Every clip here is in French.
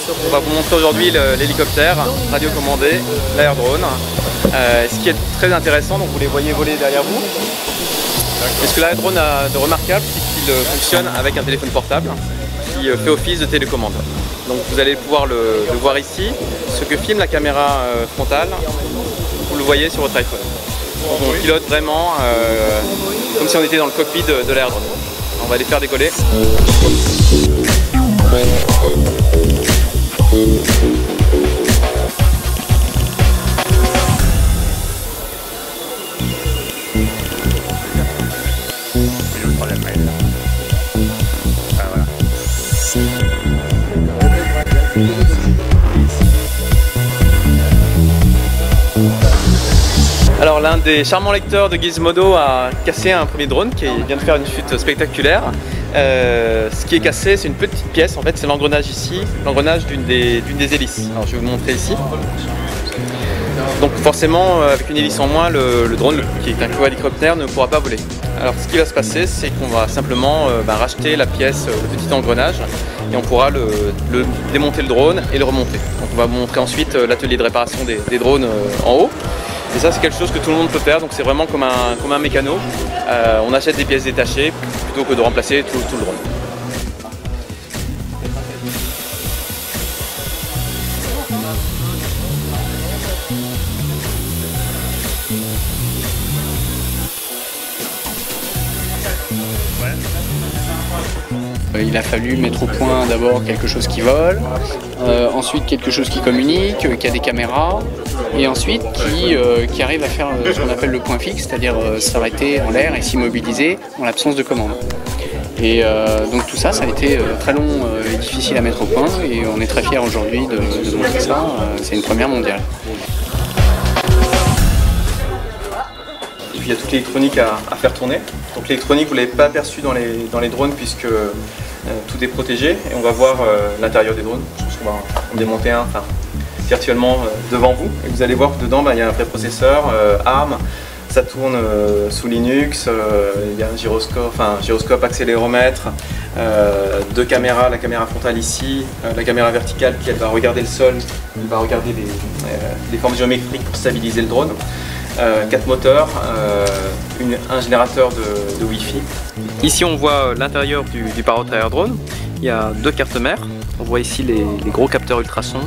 On va vous montrer aujourd'hui l'hélicoptère radiocommandé, l'air-drone. Ce qui est très intéressant, donc vous les voyez voler derrière vous. Et ce que l'air-drone a de remarquable, c'est qu'il fonctionne avec un téléphone portable qui fait office de télécommande. Donc vous allez pouvoir le voir ici. Ce que filme la caméra frontale, vous le voyez sur votre iPhone. Donc on pilote vraiment comme si on était dans le cockpit de l'air-drone. On va les faire décoller. Alors l'un des charmants lecteurs de Gizmodo a cassé un premier drone qui vient de faire une chute spectaculaire. Ce qui est cassé, c'est une petite pièce, en fait c'est l'engrenage ici, l'engrenage d'une des hélices. Alors je vais vous montrer ici. Donc forcément avec une hélice en moins, le drone qui est un quadricoptère ne pourra pas voler. Alors ce qui va se passer, c'est qu'on va simplement racheter la pièce, le petit engrenage, et on pourra démonter le drone et le remonter. Donc on va vous montrer ensuite l'atelier de réparation des drones en haut. Et ça c'est quelque chose que tout le monde peut faire, donc c'est vraiment comme un mécano. On achète des pièces détachées plutôt que de remplacer tout le drone. Il a fallu mettre au point d'abord quelque chose qui vole, ensuite quelque chose qui communique, qui a des caméras, et ensuite qui arrive à faire ce qu'on appelle le point fixe, c'est-à-dire s'arrêter en l'air et s'immobiliser en l'absence de commande. Et donc tout ça, ça a été très long et difficile à mettre au point, et on est très fiers aujourd'hui de montrer ça. C'est une première mondiale. Et puis il y a toute l'électronique à faire tourner. Donc l'électronique, vous ne l'avez pas aperçue dans les drones puisque tout est protégé, et on va voir l'intérieur des drones. Je pense qu'on va en démonter un virtuellement devant vous, et vous allez voir que dedans il y a un vrai processeur ARM. Ça tourne sous Linux, il y a un gyroscope, accéléromètre, deux caméras, la caméra frontale ici, la caméra verticale qui elle va regarder le sol, elle va regarder les formes géométriques pour stabiliser le drone. 4 moteurs, un générateur de Wi-Fi. Ici on voit l'intérieur du Parrot Air Drone. Il y a deux cartes mères. On voit ici les gros capteurs ultrasons.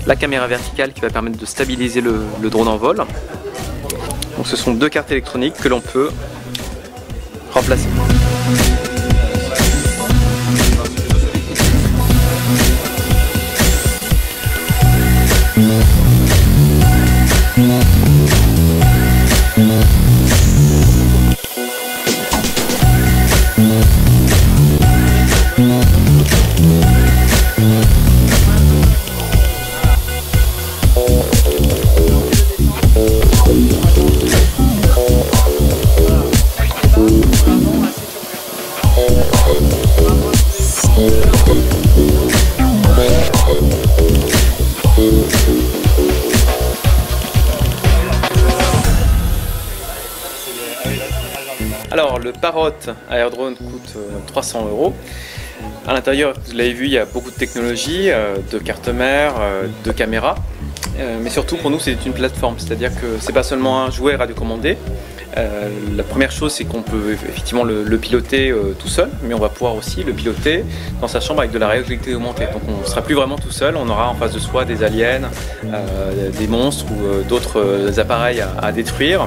La caméra verticale qui va permettre de stabiliser le drone en vol. Donc ce sont deux cartes électroniques que l'on peut remplacer. Alors le Parrot Air Drone coûte 300 €. À l'intérieur, vous l'avez vu, il y a beaucoup de technologies, de cartes mères, de caméras. Mais surtout pour nous c'est une plateforme, c'est-à-dire que c'est pas seulement un jouet radiocommandé. La première chose c'est qu'on peut effectivement le piloter tout seul, mais on va pouvoir aussi le piloter dans sa chambre avec de la réalité augmentée. Donc on ne sera plus vraiment tout seul, on aura en face de soi des aliens, des monstres ou d'autres appareils à détruire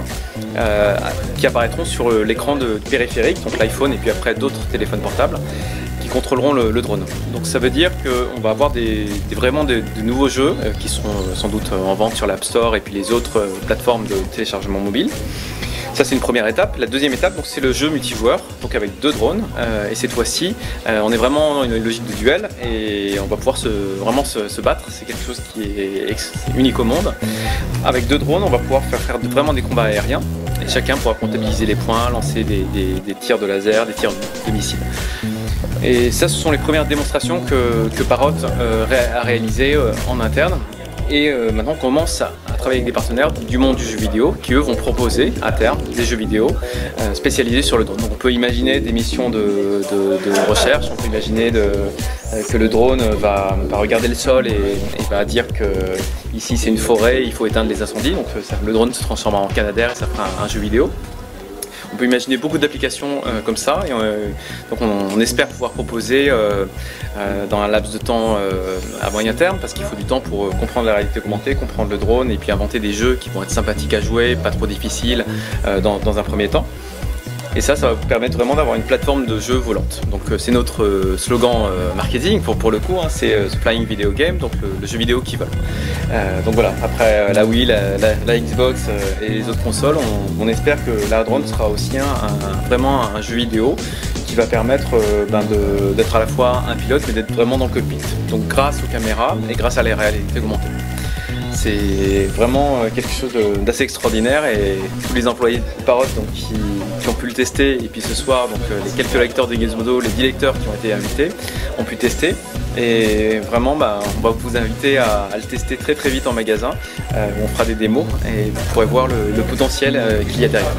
qui apparaîtront sur l'écran du périphérique, donc l'iPhone et puis après d'autres téléphones portables qui contrôleront le drone. Donc ça veut dire qu'on va avoir vraiment de nouveaux jeux qui seront sans doute en vente sur l'App Store et puis les autres plateformes de téléchargement mobile. Ça c'est une première étape. La deuxième étape c'est le jeu multijoueur, donc avec deux drones, et cette fois-ci on est vraiment dans une logique de duel et on va pouvoir vraiment se battre. C'est quelque chose qui est unique au monde. Avec deux drones on va pouvoir faire vraiment des combats aériens et chacun pourra comptabiliser les points, lancer des tirs de laser, des tirs de missiles. Et ça, ce sont les premières démonstrations que Parrot a réalisées en interne. Et maintenant, on commence à travailler avec des partenaires du monde du jeu vidéo qui, eux, vont proposer à terme des jeux vidéo spécialisés sur le drone. Donc, on peut imaginer des missions de recherche, on peut imaginer que le drone va regarder le sol et va dire que ici c'est une forêt, il faut éteindre les incendies. Donc le drone se transforme en Canadair et ça fera un jeu vidéo. On peut imaginer beaucoup d'applications comme ça, et donc on espère pouvoir proposer dans un laps de temps à moyen terme, parce qu'il faut du temps pour comprendre la réalité augmentée, comprendre le drone et puis inventer des jeux qui vont être sympathiques à jouer, pas trop difficiles dans un premier temps. Et ça va vous permettre vraiment d'avoir une plateforme de jeu volante. Donc c'est notre slogan marketing pour le coup, hein, c'est The Flying Video Game, donc le jeu vidéo qui vole. Donc voilà, après la Wii, la Xbox et les autres consoles, on espère que la drone sera aussi vraiment un jeu vidéo qui va permettre d'être à la fois un pilote mais d'être vraiment dans le cockpit. Donc grâce aux caméras et grâce à la réalité augmentée. C'est vraiment quelque chose d'assez extraordinaire, et tous les employés de Parrot qui ont pu le tester, et puis ce soir donc, les quelques lecteurs de Gizmodo, les 10 lecteurs qui ont été invités ont pu tester, et vraiment on va vous inviter à le tester très vite en magasin. On fera des démos et vous pourrez voir le potentiel qu'il y a derrière.